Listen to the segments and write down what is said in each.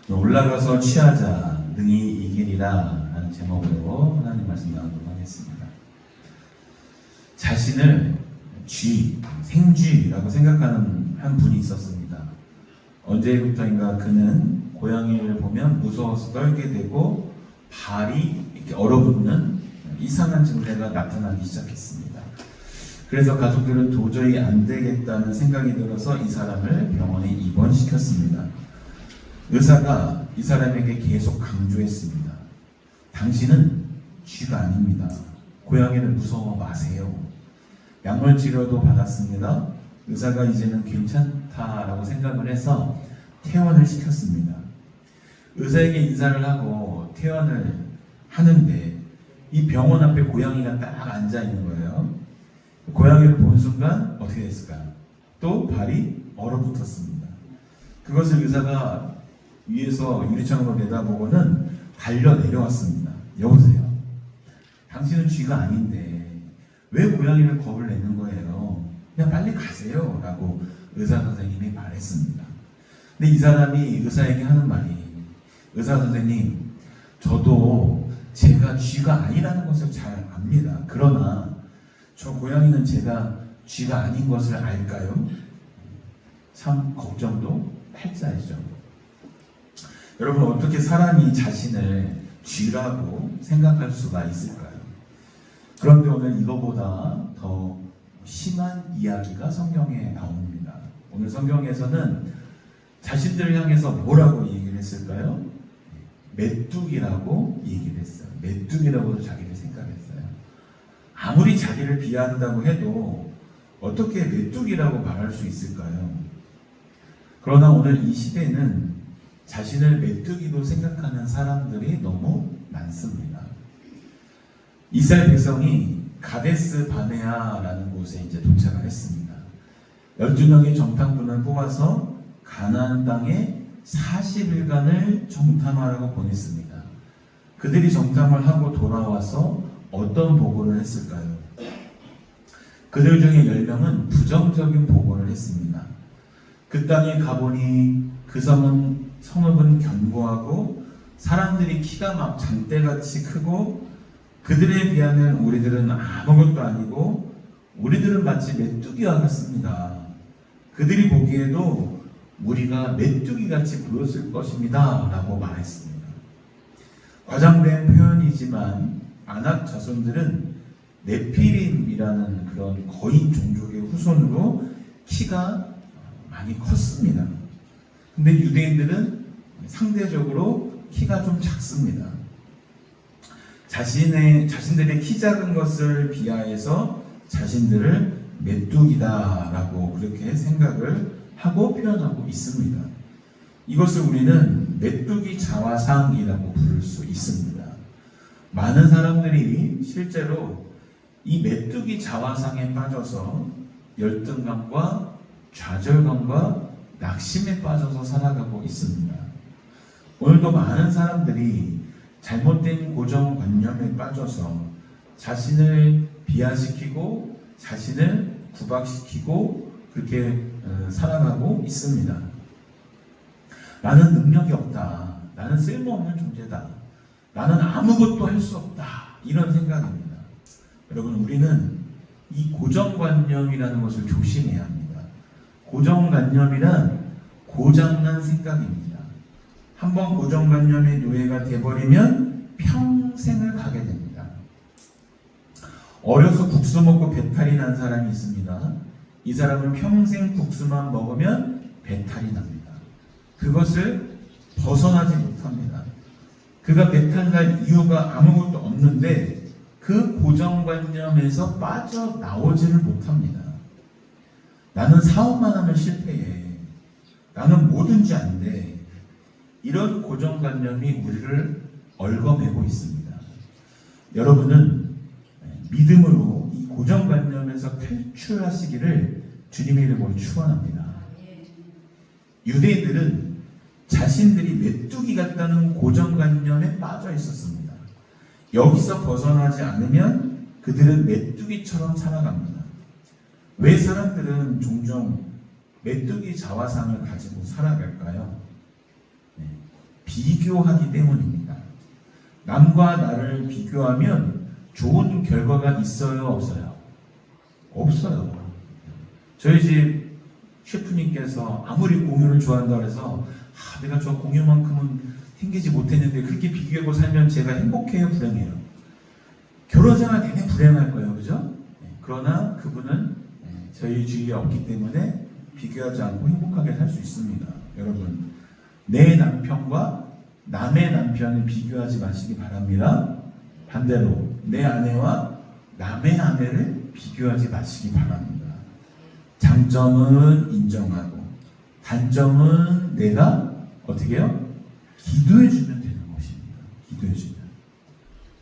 올라가서 취하자 능히 이기리라 라는 제목으로 하나님 말씀 나누도록 하겠습니다. 자신을 생쥐라고 생각하는 한 분이 있었습니다. 언제부터인가 그는 고양이를 보면 무서워서 떨게 되고 발이 이렇게 얼어붙는 이상한 증세가 나타나기 시작했습니다. 그래서 가족들은 도저히 안 되겠다는 생각이 들어서 이 사람을 병원에 입원시켰습니다. 의사가 이 사람에게 계속 강조했습니다. 당신은 쥐가 아닙니다. 고양이를 무서워 마세요. 약물 치료도 받았습니다. 의사가 이제는 괜찮다라고 생각을 해서 퇴원을 시켰습니다. 의사에게 인사를 하고 퇴원을 하는데 이 병원 앞에 고양이가 딱 앉아 있는 거예요. 고양이를 본 순간 어떻게 됐을까요? 또 발이 얼어붙었습니다. 그것을 의사가 위에서 유리창으로 내다보고는 달려 내려왔습니다. 여보세요. 당신은 쥐가 아닌데 왜 고양이를 겁을 내는 거예요? 그냥 빨리 가세요. 라고 의사 선생님이 말했습니다. 근데 이 사람이 의사에게 하는 말이, 의사 선생님, 저도 제가 쥐가 아니라는 것을 잘 압니다. 그러나 저 고양이는 제가 쥐가 아닌 것을 알까요? 참 걱정도 팔자이죠. 여러분, 어떻게 사람이 자신을 쥐라고 생각할 수가 있을까요? 그런데 오늘 이거보다 더 심한 이야기가 성경에 나옵니다. 오늘 성경에서는 자신들을 향해서 뭐라고 얘기를 했을까요? 메뚜기라고 얘기를 했어요. 메뚜기라고도 자기를 생각했어요. 아무리 자기를 비하한다고 해도 어떻게 메뚜기라고 말할 수 있을까요? 그러나 오늘 이 시대는 자신을 메뚜기로 생각하는 사람들이 너무 많습니다. 이스라엘 백성이 가데스 바네아라는 곳에 이제 도착을 했습니다. 12명의 정탐꾼을 뽑아서 가나안 땅에 40일간을 정탐하라고 보냈습니다. 그들이 정탐을 하고 돌아와서 어떤 보고를 했을까요? 그들 중에 10명은 부정적인 보고를 했습니다. 그 땅에 가보니 그 성읍은 견고하고 사람들이 키가 막 장대같이 크고 그들에 비하면 우리들은 아무것도 아니고 우리들은 마치 메뚜기와 같습니다. 그들이 보기에도 우리가 메뚜기같이 보였을 것입니다. 라고 말했습니다. 과장된 표현이지만 아낙 자손들은 네피림이라는 그런 거인 종족의 후손으로 키가 많이 컸습니다. 근데 유대인들은 상대적으로 키가 좀 작습니다. 자신들의 키 작은 것을 비하해서 자신들을 메뚜기다라고 그렇게 생각을 하고 표현하고 있습니다. 이것을 우리는 메뚜기 자화상이라고 부를 수 있습니다. 많은 사람들이 실제로 이 메뚜기 자화상에 빠져서 열등감과 좌절감과 낙심에 빠져서 살아가고 있습니다. 오늘도 많은 사람들이 잘못된 고정관념에 빠져서 자신을 비하시키고 자신을 구박시키고 그렇게 살아가고 있습니다. 나는 능력이 없다. 나는 쓸모없는 존재다. 나는 아무것도 할 수 없다. 이런 생각입니다. 여러분, 우리는 이 고정관념이라는 것을 조심해야 합니다. 고정관념이란 고장난 생각입니다. 한번 고정관념의 노예가 되어버리면 평생을 가게 됩니다. 어려서 국수 먹고 배탈이 난 사람이 있습니다. 이 사람은 평생 국수만 먹으면 배탈이 납니다. 그것을 벗어나지 못합니다. 그가 배탈 날 이유가 아무것도 없는데 그 고정관념에서 빠져나오지를 못합니다. 나는 사업만 하면 실패해. 나는 뭐든지 안 돼. 이런 고정관념이 우리를 얽어매고 있습니다. 여러분은 믿음으로 이 고정관념에서 탈출하시기를 주님의 이름으로 축원합니다. 유대인들은 자신들이 메뚜기 같다는 고정관념에 빠져 있었습니다. 여기서 벗어나지 않으면 그들은 메뚜기처럼 살아갑니다. 왜 사람들은 종종 메뚜기 자화상을 가지고 살아갈까요? 비교하기 때문입니다. 남과 나를 비교하면 좋은 결과가 있어요, 없어요? 없어요. 저희 집 셰프님께서 아무리 공유를 좋아한다고 해서 내가 저 공유만큼은 생기지 못했는데 그렇게 비교하고 살면 제가 행복해요, 불행해요? 결혼생활 내내 불행할 거예요, 그죠? 그러나 그분은 저희 주위에 없기 때문에 비교하지 않고 행복하게 살 수 있습니다. 여러분, 내 남편과 남의 남편을 비교하지 마시기 바랍니다. 반대로 내 아내와 남의 아내를 비교하지 마시기 바랍니다. 장점은 인정하고 단점은 내가 어떻게 해요? 기도해주면 되는 것입니다. 기도해주면.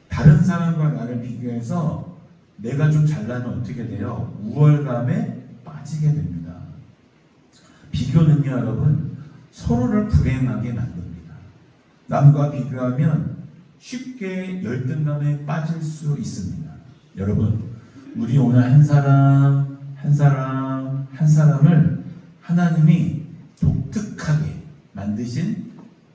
다른 사람과 나를 비교해서 내가 좀 잘나면 어떻게 돼요? 우월감에 빠지게 됩니다. 비교는요, 여러분, 서로를 불행하게 만듭니다. 남과 비교하면 쉽게 열등감에 빠질 수 있습니다. 여러분, 우리 오늘 한 사람을 하나님이 독특하게 만드신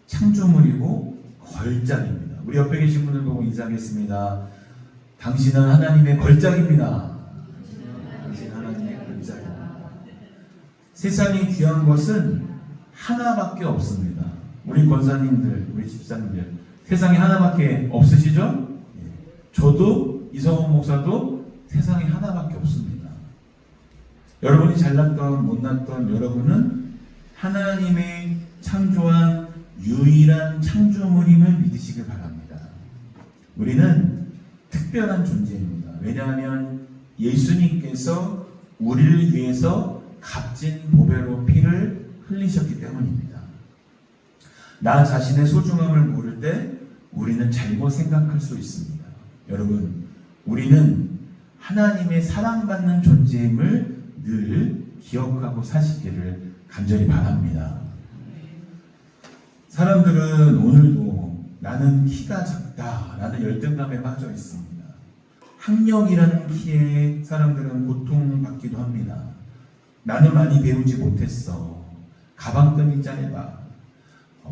창조물이고 걸작입니다. 우리 옆에 계신 분을 보고 인사하겠습니다. 당신은 하나님의 걸작입니다. 당신은 하나님의 걸작입니다. 세상에 귀한 것은 하나밖에 없습니다. 우리 권사님들, 우리 집사님들, 세상에 하나밖에 없으시죠? 저도, 이성훈 목사도 세상에 하나밖에 없습니다. 여러분이 잘났던 못났던 여러분은 하나님의 창조한 유일한 창조물임을 믿으시길 바랍니다. 우리는 특별한 존재입니다. 왜냐하면 예수님께서 우리를 위해서 값진 보배로 피를 흘리셨기 때문입니다. 나 자신의 소중함을 모를 때 우리는 잘못 생각할 수 있습니다. 여러분, 우리는 하나님의 사랑받는 존재임을 늘 기억하고 사시기를 간절히 바랍니다. 사람들은 오늘도 나는 키가 작다라는 열등감에 빠져 있습니다. 학력이라는 키에 사람들은 고통받기도 합니다. 나는 많이 배우지 못했어. 가방끈이 짧아.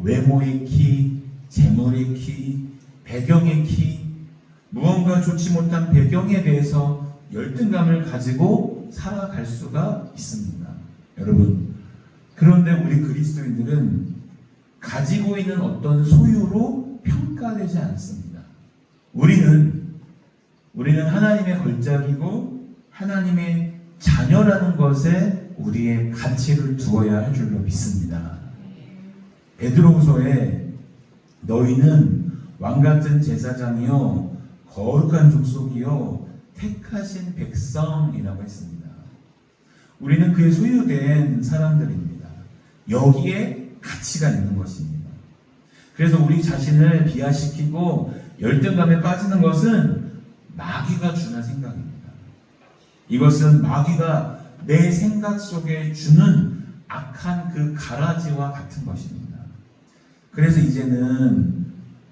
외모의 키, 재물의 키, 배경의 키, 무언가 좋지 못한 배경에 대해서 열등감을 가지고 살아갈 수가 있습니다. 여러분, 그런데 우리 그리스도인들은 가지고 있는 어떤 소유로 평가되지 않습니다. 우리는 하나님의 걸작이고 하나님의 자녀라는 것에 우리의 가치를 두어야 할 줄로 믿습니다. 베드로후서에 너희는 왕같은 제사장이요 거룩한 족속이요 택하신 백성이라고 했습니다. 우리는 그의 소유된 사람들입니다. 여기에 가치가 있는 것입니다. 그래서 우리 자신을 비하시키고 열등감에 빠지는 것은 마귀가 주는 생각입니다. 이것은 마귀가 내 생각 속에 주는 악한 그 가라지와 같은 것입니다. 그래서 이제는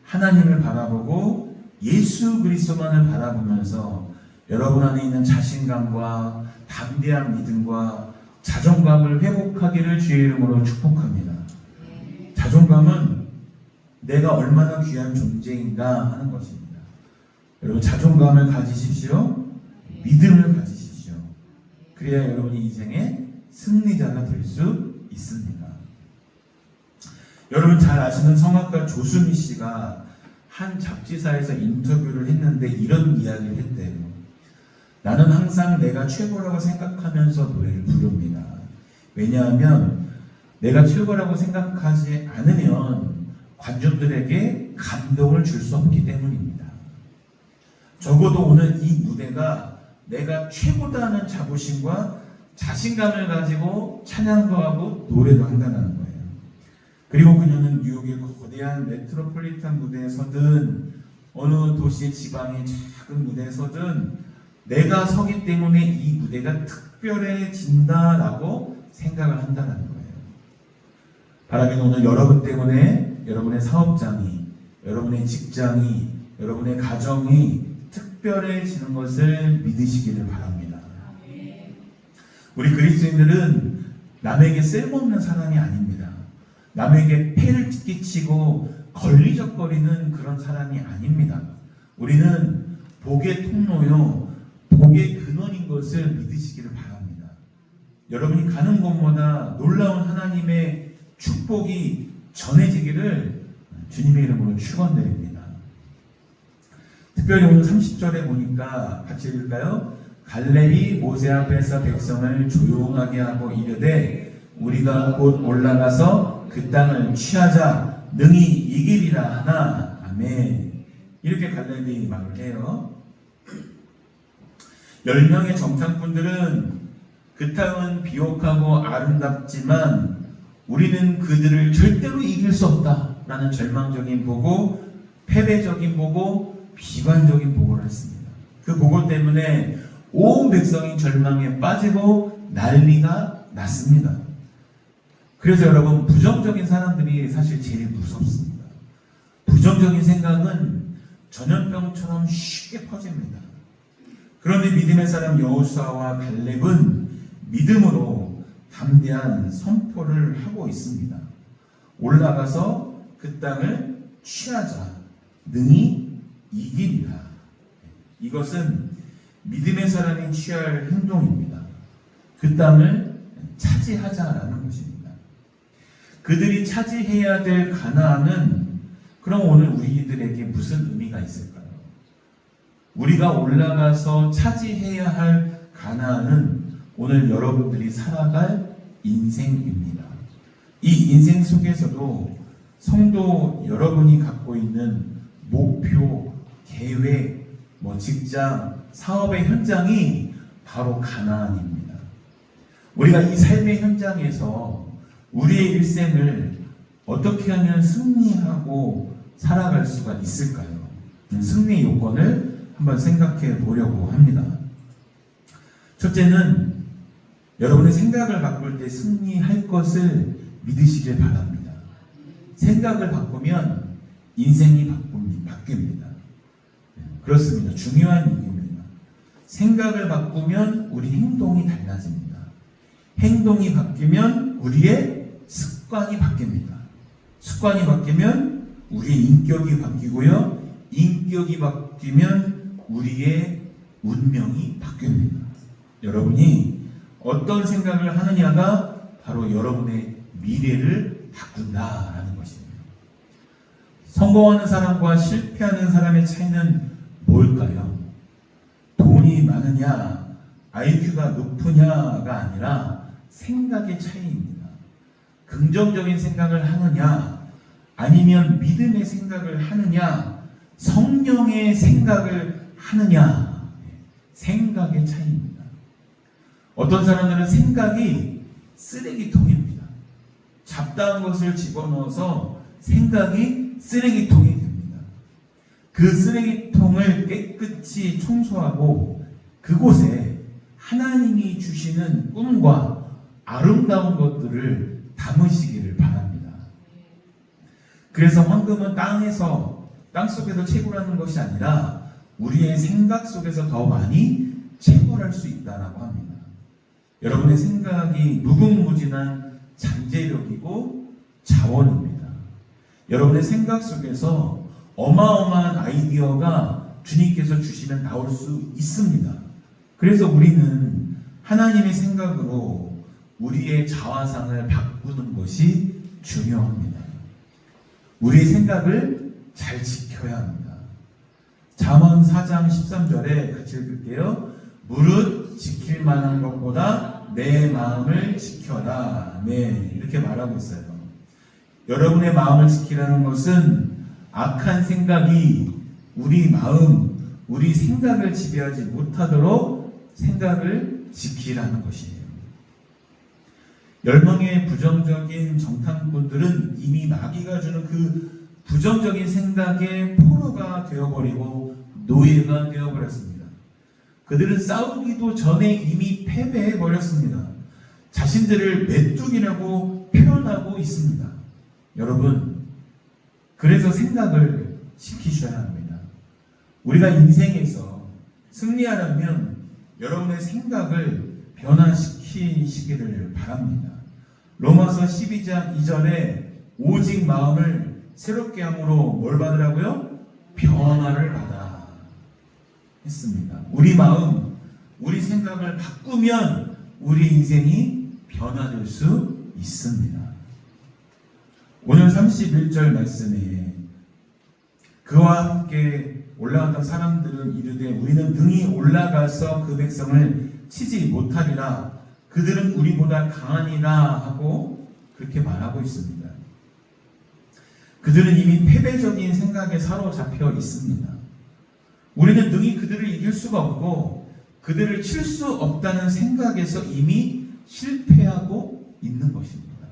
하나님을 바라보고 예수 그리스도만을 바라보면서 여러분 안에 있는 자신감과 담대한 믿음과 자존감을 회복하기를 주의 이름으로 축복합니다. 자존감은 내가 얼마나 귀한 존재인가 하는 것입니다. 여러분, 자존감을 가지십시오. 믿음을 가지십시오. 그래야 여러분이 인생의 승리자가 될 수 있습니다. 여러분 잘 아시는 성악가 조수미 씨가 한 잡지사에서 인터뷰를 했는데 이런 이야기를 했대요. 나는 항상 내가 최고라고 생각하면서 노래를 부릅니다. 왜냐하면 내가 최고라고 생각하지 않으면 관중들에게 감동을 줄 수 없기 때문입니다. 적어도 오늘 이 무대가 내가 최고다는 자부심과 자신감을 가지고 찬양도 하고 노래도 한다는 거예요. 그리고 그녀는 뉴욕의 거대한 메트로폴리탄 무대에 서든 어느 도시의 지방의 작은 무대에 서든 내가 서기 때문에 이 무대가 특별해진다라고 생각을 한다는 거예요. 바라기는 오늘 여러분 때문에 여러분의 사업장이, 여러분의 직장이, 여러분의 가정이 특별해지는 것을 믿으시기를 바랍니다. 우리 그리스도인들은 남에게 쓸모없는 사람이 아닙니다. 남에게 폐를 끼치고 걸리적거리는 그런 사람이 아닙니다. 우리는 복의 통로요, 복의 근원인 것을 믿으시기를 바랍니다. 여러분이 가는 곳마다 놀라운 하나님의 축복이 전해지기를 주님의 이름으로 축원드립니다. 특별히 오늘 30절에 보니까 같이 읽을까요? 갈렙이 모세 앞에서 백성을 조용하게 하고 이르되 우리가 곧 올라가서 그 땅을 취하자 능히 이기리라 하나. 아멘. 이렇게 갈렙이 말을 해요. 10명의 정탐꾼들은 그 땅은 비옥하고 아름답지만 우리는 그들을 절대로 이길 수 없다라는 절망적인 보고, 패배적인 보고, 비관적인 보고를 했습니다. 그 보고 때문에 온 백성이 절망에 빠지고 난리가 났습니다. 그래서 여러분, 부정적인 사람들이 사실 제일 무섭습니다. 부정적인 생각은 전염병처럼 쉽게 퍼집니다. 그런데 믿음의 사람 여호수아와 갈렙은 믿음으로 담대한 선포를 하고 있습니다. 올라가서 그 땅을 취하자 능히 이기리라. 이것은 믿음의 사람이 취할 행동입니다. 그 땅을 차지하자라는 것입니다. 그들이 차지해야 될 가나안은 그럼 오늘 우리들에게 무슨 의미가 있을까요? 우리가 올라가서 차지해야 할 가나안은 오늘 여러분들이 살아갈 인생입니다. 이 인생 속에서도 성도 여러분이 갖고 있는 목표, 계획, 직장, 사업의 현장이 바로 가나안입니다. 우리가 이 삶의 현장에서 우리의 일생을 어떻게 하면 승리하고 살아갈 수가 있을까요? 승리의 요건을 한번 생각해 보려고 합니다. 첫째는 여러분의 생각을 바꿀 때 승리할 것을 믿으시길 바랍니다. 생각을 바꾸면 인생이 바뀝니다. 그렇습니다. 중요한 얘기입니다. 생각을 바꾸면 우리 행동이 달라집니다. 행동이 바뀌면 우리의 습관이 바뀝니다. 습관이 바뀌면 우리의 인격이 바뀌고요. 인격이 바뀌면 우리의 운명이 바뀝니다. 여러분이 어떤 생각을 하느냐가 바로 여러분의 미래를 바꾼다라는 것입니다. 성공하는 사람과 실패하는 사람의 차이는 뭘까요? 돈이 많으냐, IQ가 높으냐가 아니라 생각의 차이입니다. 긍정적인 생각을 하느냐, 아니면 믿음의 생각을 하느냐, 성령의 생각을 하느냐, 생각의 차이입니다. 어떤 사람들은 생각이 쓰레기통입니다. 잡다한 것을 집어넣어서 생각이 쓰레기통이 됩니다. 그 쓰레기통을 깨끗이 청소하고 그곳에 하나님이 주시는 꿈과 아름다운 것들을 담으시기를 바랍니다. 그래서 황금은 땅속에서 채굴하는 것이 아니라 우리의 생각 속에서 더 많이 채굴할 수 있다라고 합니다. 여러분의 생각이 무궁무진한 잠재력이고 자원입니다. 여러분의 생각 속에서 어마어마한 아이디어가 주님께서 주시면 나올 수 있습니다. 그래서 우리는 하나님의 생각으로 우리의 자화상을 바꾸는 것이 중요합니다. 우리의 생각을 잘 지켜야 합니다. 잠언 4장 13절에 같이 읽을게요. 무릇 지킬 만한 것보다 내 마음을 지켜라. 네, 이렇게 말하고 있어요. 여러분의 마음을 지키라는 것은 악한 생각이 우리 마음, 우리 생각을 지배하지 못하도록 생각을 지키라는 것이에요. 10명의 부정적인 정탐꾼들은 이미 마귀가 주는 그 부정적인 생각의 포로가 되어버리고 노예가 되어버렸습니다. 그들은 싸우기도 전에 이미 패배해버렸습니다. 자신들을 메뚜기라고 표현하고 있습니다. 여러분, 그래서 생각을 지키셔야 합니다. 우리가 인생에서 승리하려면 여러분의 생각을 변화시키시기를 바랍니다. 로마서 12장 2절에 오직 마음을 새롭게 함으로 뭘 받으라고요? 변화를 받아 했습니다. 우리 마음, 우리 생각을 바꾸면 우리 인생이 변화될 수 있습니다. 오늘 31절 말씀에 그와 함께 올라갔던 사람들은 이르되 우리는 능히 올라가서 그 백성을 치지 못하리라. 그들은 우리보다 강하니라 하고 그렇게 말하고 있습니다. 그들은 이미 패배적인 생각에 사로잡혀 있습니다. 우리는 능히 그들을 이길 수가 없고 그들을 칠 수 없다는 생각에서 이미 실패하고 있는 것입니다.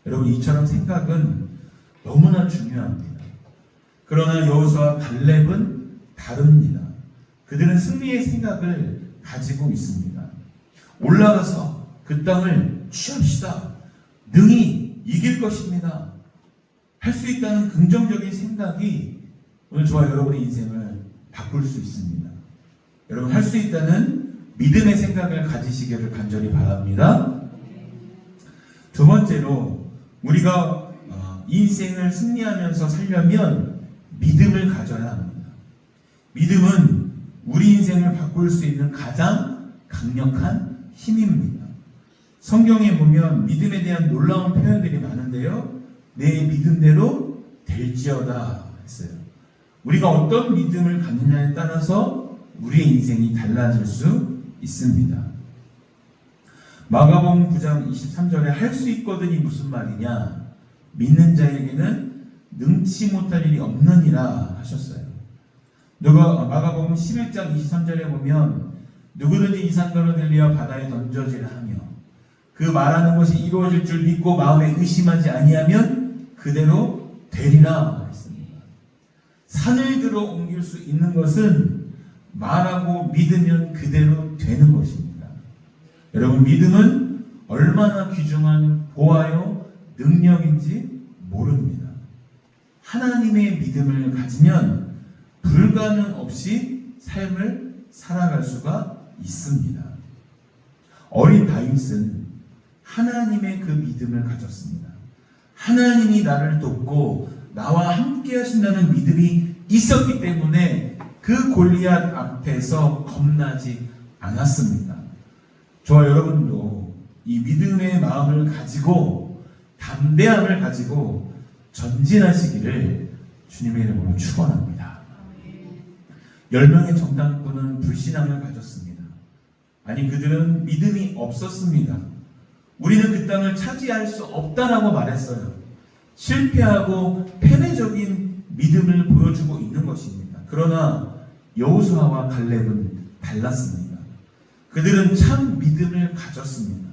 여러분, 이처럼 생각은 너무나 중요합니다. 그러나 여호수아와 갈렙은 다릅니다. 그들은 승리의 생각을 가지고 있습니다. 올라가서 그 땅을 취합시다. 능히 이길 것입니다. 할 수 있다는 긍정적인 생각이 오늘 저와 여러분의 인생을 바꿀 수 있습니다. 여러분, 할 수 있다는 믿음의 생각을 가지시기를 간절히 바랍니다. 두 번째로 우리가 인생을 승리하면서 살려면 믿음을 가져야 합니다. 믿음은 우리 인생을 바꿀 수 있는 가장 강력한 힘입니다. 성경에 보면 믿음에 대한 놀라운 표현들이 많은데요. 내 믿음대로 될지어다 했어요. 우리가 어떤 믿음을 갖느냐에 따라서 우리의 인생이 달라질 수 있습니다. 마가복음 9장 23절에 할 수 있거든이 무슨 말이냐? 믿는 자에게는 능치 못할 일이 없느니라 하셨어요. 마가복음 11장 23절에 보면 누구든지 이 산더러 들리어 바다에 던져지라 하며 그 말하는 것이 이루어질 줄 믿고 마음에 의심하지 아니하면 그대로 되리라 했습니다. 산을 들어 옮길 수 있는 것은 말하고 믿으면 그대로 되는 것입니다. 여러분, 믿음은 얼마나 귀중한 보화요 능력인지 모릅니다. 하나님의 믿음을 가지면 불가능 없이 삶을 살아갈 수가 있습니다. 어린 다윗은 하나님의 그 믿음을 가졌습니다. 하나님이 나를 돕고 나와 함께 하신다는 믿음이 있었기 때문에 그 골리앗 앞에서 겁나지 않았습니다. 저와 여러분도 이 믿음의 마음을 가지고 담대함을 가지고 전진하시기를 주님의 이름으로 축원합니다. 10명의 정탐꾼은 불신앙을 가졌습니다. 아니, 그들은 믿음이 없었습니다. 우리는 그 땅을 차지할 수 없다라고 말했어요. 실패하고 패배적인 믿음을 보여주고 있는 것입니다. 그러나 여호수아와 갈렙은 달랐습니다. 그들은 참 믿음을 가졌습니다.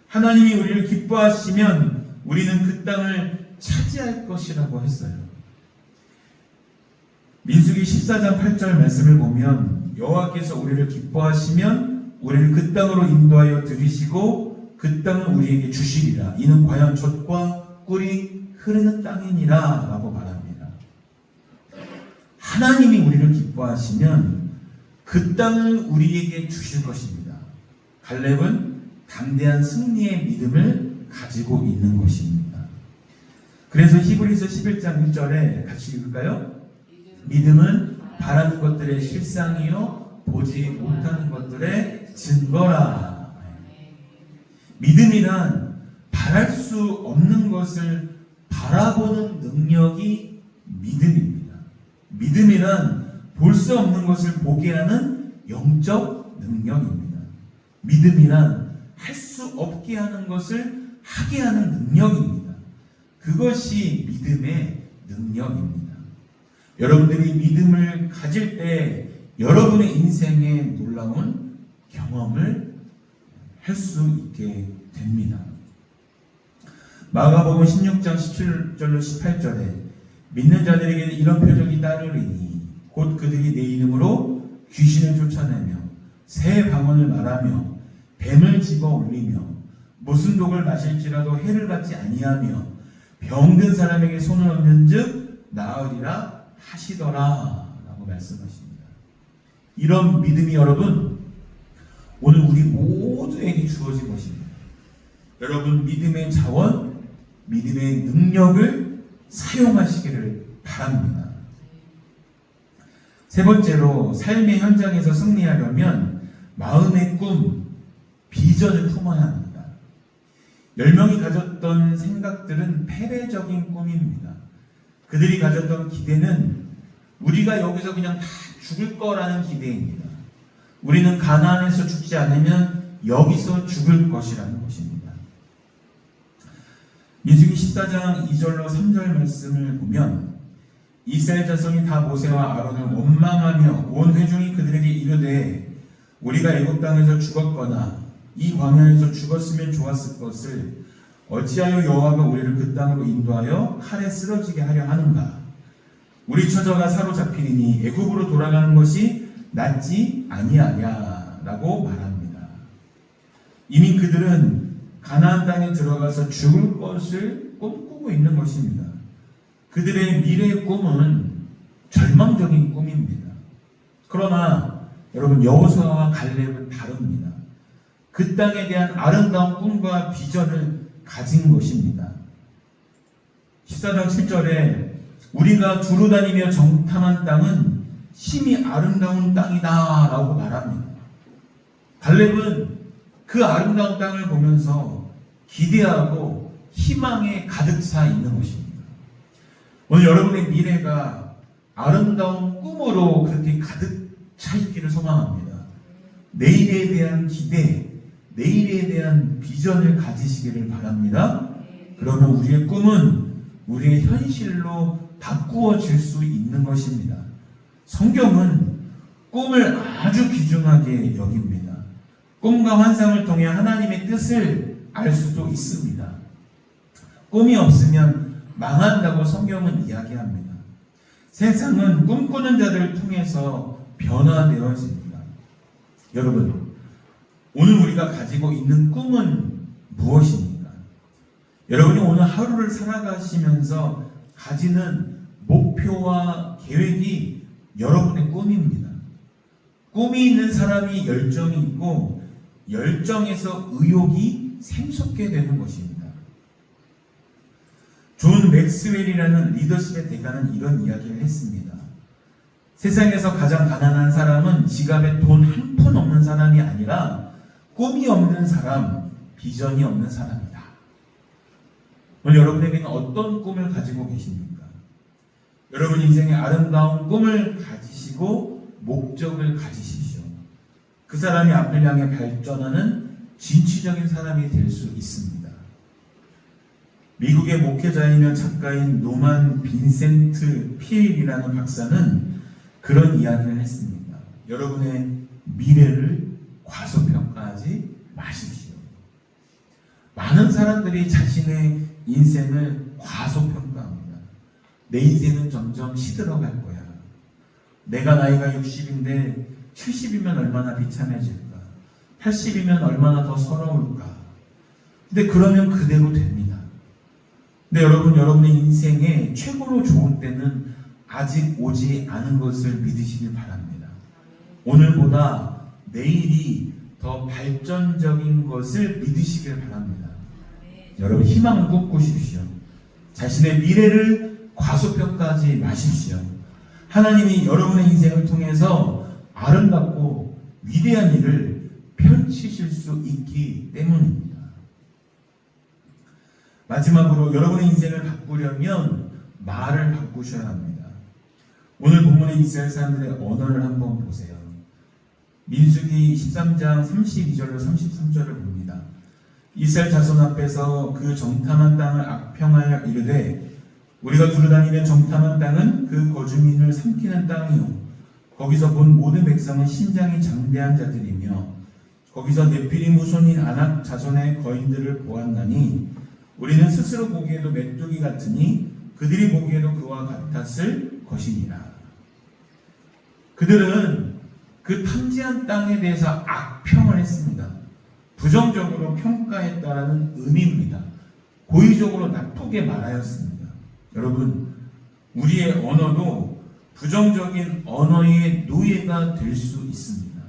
하나님이 우리를 기뻐하시면 우리는 그 땅을 차지할 것이라고 했어요. 민수기 14장 8절 말씀을 보면 여호와께서 우리를 기뻐하시면 우리를 그 땅으로 인도하여 들이시고 그 땅을 우리에게 주시리라. 이는 과연 젖과 꿀이 흐르는 땅이니라 라고 말합니다. 하나님이 우리를 기뻐하시면 그 땅을 우리에게 주실 것입니다. 갈렙은 담대한 승리의 믿음을 가지고 있는 것입니다. 그래서 히브리서 11장 1절에 같이 읽을까요? 믿음은 바라는 것들의 실상이요 보지 못하는 것들의 증거라. 믿음이란 바랄 수 없는 것을 바라보는 능력이 믿음입니다. 믿음이란 볼 수 없는 것을 보게 하는 영적 능력입니다. 믿음이란 할 수 없게 하는 것을 하게 하는 능력입니다. 그것이 믿음의 능력입니다. 여러분들이 믿음을 가질 때 여러분의 인생에 놀라운 경험을 할 수 있게 됩니다. 마가복음 16장 17절로 18절에 믿는 자들에게는 이런 표적이 따르리니 곧 그들이 내 이름으로 귀신을 쫓아내며 새 방언을 말하며 뱀을 집어 올리며 무슨 독을 마실지라도 해를 받지 아니하며 병든 사람에게 손을 얹는 즉 나으리라 하시더라 라고 말씀하십니다. 이런 믿음이 여러분 오늘 우리 모두에게 주어진 것입니다. 여러분 믿음의 자원, 믿음의 능력을 사용하시기를 바랍니다. 세 번째로 삶의 현장에서 승리하려면 마음의 꿈, 비전을 품어야 합니다. 10명이 가졌던 생각들은 패배적인 꿈입니다. 그들이 가졌던 기대는 우리가 여기서 그냥 다 죽을 거라는 기대입니다. 우리는 가나안에서 죽지 않으면 여기서 죽을 것이라는 것입니다. 민수기 14장 2절로 3절 말씀을 보면 이스라엘 자손이 다 모세와 아론을 원망하며 온 회중이 그들에게 이르되 우리가 애굽 땅에서 죽었거나 이 광야에서 죽었으면 좋았을 것을 어찌하여 여호와가 우리를 그 땅으로 인도하여 칼에 쓰러지게 하려 하는가? 우리 처자가 사로잡히리니 애굽으로 돌아가는 것이 낫지 아니하냐라고 말합니다. 이미 그들은 가나안 땅에 들어가서 죽을 것을 꿈꾸고 있는 것입니다. 그들의 미래의 꿈은 절망적인 꿈입니다. 그러나 여러분 여호수아와 갈렙은 다릅니다. 그 땅에 대한 아름다운 꿈과 비전을 가진 것입니다. 14장 7절에 우리가 두루 다니며 정탐한 땅은 심히 아름다운 땅이다 라고 말합니다. 갈렙은 그 아름다운 땅을 보면서 기대하고 희망에 가득 차 있는 것입니다. 오늘 여러분의 미래가 아름다운 꿈으로 그렇게 가득 차 있기를 소망합니다. 내일에 대한 기대, 내일에 대한 비전을 가지시기를 바랍니다. 그러면 우리의 꿈은 우리의 현실로 바꾸어질 수 있는 것입니다. 성경은 꿈을 아주 귀중하게 여깁니다. 꿈과 환상을 통해 하나님의 뜻을 알 수도 있습니다. 꿈이 없으면 망한다고 성경은 이야기합니다. 세상은 꿈꾸는 자들을 통해서 변화되어집니다. 여러분, 오늘 우리가 가지고 있는 꿈은 무엇입니까? 여러분이 오늘 하루를 살아가시면서 가지는 목표와 계획이 여러분의 꿈입니다. 꿈이 있는 사람이 열정이 있고 열정에서 의욕이 샘솟게 되는 것입니다. 존 맥스웰이라는 리더십의 대가는 이런 이야기를 했습니다. 세상에서 가장 가난한 사람은 지갑에 돈 한 푼 없는 사람이 아니라 꿈이 없는 사람, 비전이 없는 사람이다. 오늘 여러분에게는 어떤 꿈을 가지고 계십니까? 여러분 인생의 아름다운 꿈을 가지시고 목적을 가지십시오. 그 사람이 앞을 향해 발전하는 진취적인 사람이 될 수 있습니다. 미국의 목회자이며 작가인 노만 빈센트 필이라는 박사는 그런 이야기를 했습니다. 여러분의 미래를 과소평가하지 마십시오. 많은 사람들이 자신의 인생을 과소평가합니다. 내 인생은 점점 시들어갈 거야. 내가 나이가 60인데 70이면 얼마나 비참해질까? 80이면 얼마나 더 서러울까? 근데 그러면 그대로 됩니다. 근데 여러분, 여러분의 인생의 최고로 좋은 때는 아직 오지 않은 것을 믿으시길 바랍니다. 오늘보다 내일이 더 발전적인 것을 믿으시길 바랍니다. 여러분, 희망을 꿈꾸십시오. 자신의 미래를 과소평가하지 마십시오. 하나님이 여러분의 인생을 통해서 아름답고 위대한 일을 펼치실 수 있기 때문입니다. 마지막으로 여러분의 인생을 바꾸려면 말을 바꾸셔야 합니다. 오늘 본문의 이스라엘 사람들의 언어를 한번 보세요. 민수기 13장 32절로 33절을 봅니다. 이스라엘 자손 앞에서 그 정탐한 땅을 악평하여 이르되 우리가 두루다니며 정탐한 땅은 그 거주민을 삼키는 땅이요 거기서 본 모든 백성은 신장이 장대한 자들이며 거기서 네피림 후손인 아낙 자손의 거인들을 보았나니 우리는 스스로 보기에도 메뚜기 같으니 그들이 보기에도 그와 같았을 것이니라. 그들은 그 탐지한 땅에 대해서 악평을 했습니다. 부정적으로 평가했다라는 의미입니다. 고의적으로 나쁘게 말하였습니다. 여러분, 우리의 언어도 부정적인 언어의 노예가 될 수 있습니다.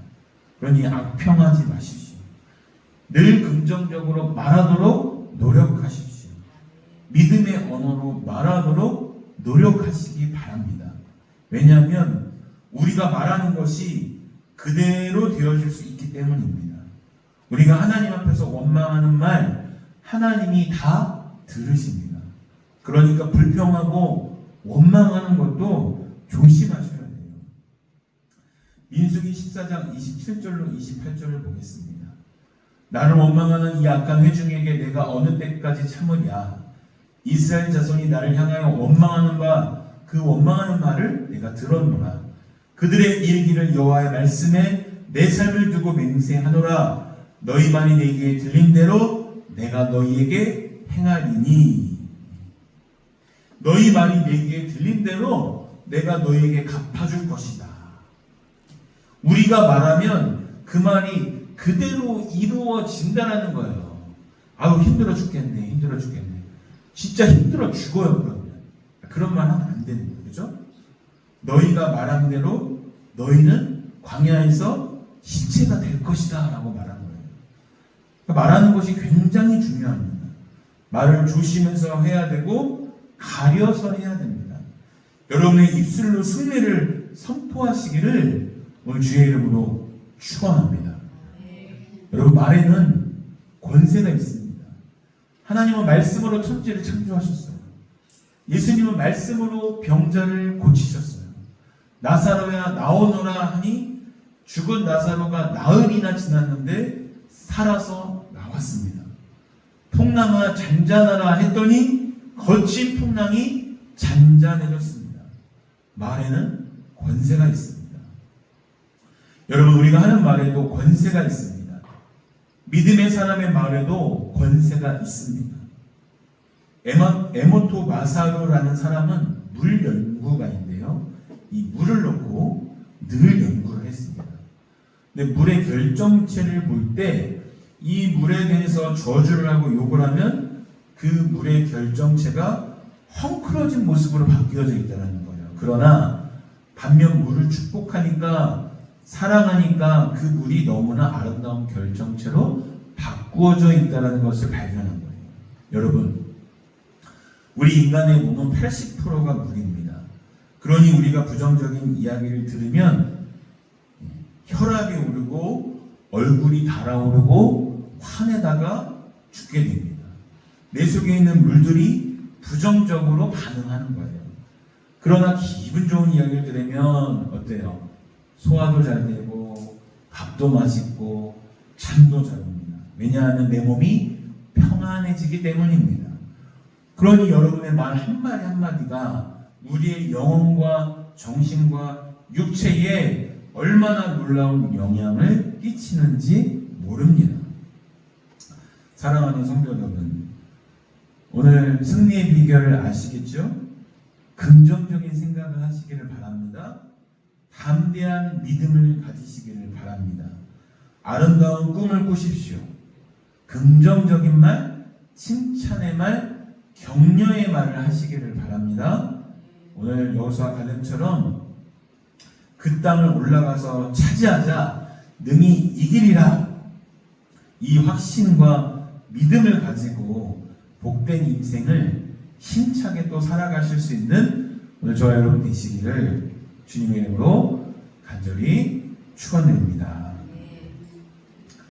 그러니 악평하지 마십시오. 늘 긍정적으로 말하도록 노력하십시오. 믿음의 언어로 말하도록 노력하시기 바랍니다. 왜냐하면 우리가 말하는 것이 그대로 되어질 수 있기 때문입니다. 우리가 하나님 앞에서 원망하는 말 하나님이 다 들으십니다. 그러니까 불평하고 원망하는 것도 조심하셔야 돼요. 민수기 14장 27절로 28절을 보겠습니다. 나를 원망하는 이 악한 회중에게 내가 어느 때까지 참으랴. 이스라엘 자손이 나를 향하여 원망하는 바 그 원망하는 말을 내가 들었노라. 그들의 이르기를 여호와의 말씀에 내 삶을 두고 맹세하노라. 너희 말이 내게 들린 대로 내가 너희에게 행하리니. 너희 말이 내게 들린 대로 내가 너희에게 갚아줄 것이다. 우리가 말하면 그 말이 그대로 이루어진다라는 거예요. 아우 힘들어 죽겠네, 힘들어 죽겠네. 진짜 힘들어 죽어요. 그러면 그런 말 하면 안 되는 거예요. 그죠? 너희가 말한 대로 너희는 광야에서 시체가 될 것이다 라고 말한 거예요. 그러니까 말하는 것이 굉장히 중요합니다. 말을 조심해서 해야 되고 가려서 해야 됩니다. 여러분의 입술로 승리를 선포하시기를 오늘 주의 이름으로 축원합니다. 여러분 말에는 권세가 있습니다. 하나님은 말씀으로 천지를 창조하셨어요. 예수님은 말씀으로 병자를 고치셨어요. 나사로야 나오너라 하니 죽은 나사로가 나흘이나 지났는데 살아서 나왔습니다. 풍랑아 잔잔하라 했더니 거친 풍랑이 잔잔해졌습니다. 말에는 권세가 있습니다. 여러분 우리가 하는 말에도 권세가 있습니다. 믿음의 사람의 말에도 권세가 있습니다. 에모토 마사로라는 사람은 물 연구가인데요. 이 물을 넣고 늘 연구를 했습니다. 근데 물의 결정체를 볼 때 이 물에 대해서 저주를 하고 욕을 하면 그 물의 결정체가 헝클어진 모습으로 바뀌어져 있다는 거예요. 그러나 반면 물을 축복하니까 사랑하니까 그 물이 너무나 아름다운 결정체로 바꾸어져 있다는 것을 발견한 거예요. 여러분 우리 인간의 몸은 80%가 물입니다. 그러니 우리가 부정적인 이야기를 들으면 혈압이 오르고 얼굴이 달아오르고 화내다가 죽게 됩니다. 내 속에 있는 물들이 부정적으로 반응하는 거예요. 그러나 기분 좋은 이야기를 들으면 어때요? 소화도 잘 되고 밥도 맛있고 잠도 잘 옵니다. 왜냐하면 내 몸이 평안해지기 때문입니다. 그러니 여러분의 말 한마디 한마디가 우리의 영혼과 정신과 육체에 얼마나 놀라운 영향을 끼치는지 모릅니다. 사랑하는 성도 여러분, 오늘 승리의 비결을 아시겠죠? 긍정적인 생각을 하시기를 바랍니다. 담대한 믿음을 가지시기를 바랍니다. 아름다운 꿈을 꾸십시오. 긍정적인 말, 칭찬의 말, 격려의 말을 하시기를 바랍니다. 오늘 여호수아 갈렙처럼 그 땅을 올라가서 차지하자 능히 이기리라. 이 확신과 믿음을 가지고 복된 인생을 힘차게 또 살아가실 수 있는 오늘 저와 여러분 되시기를 주님의 이름으로 간절히 축원드립니다.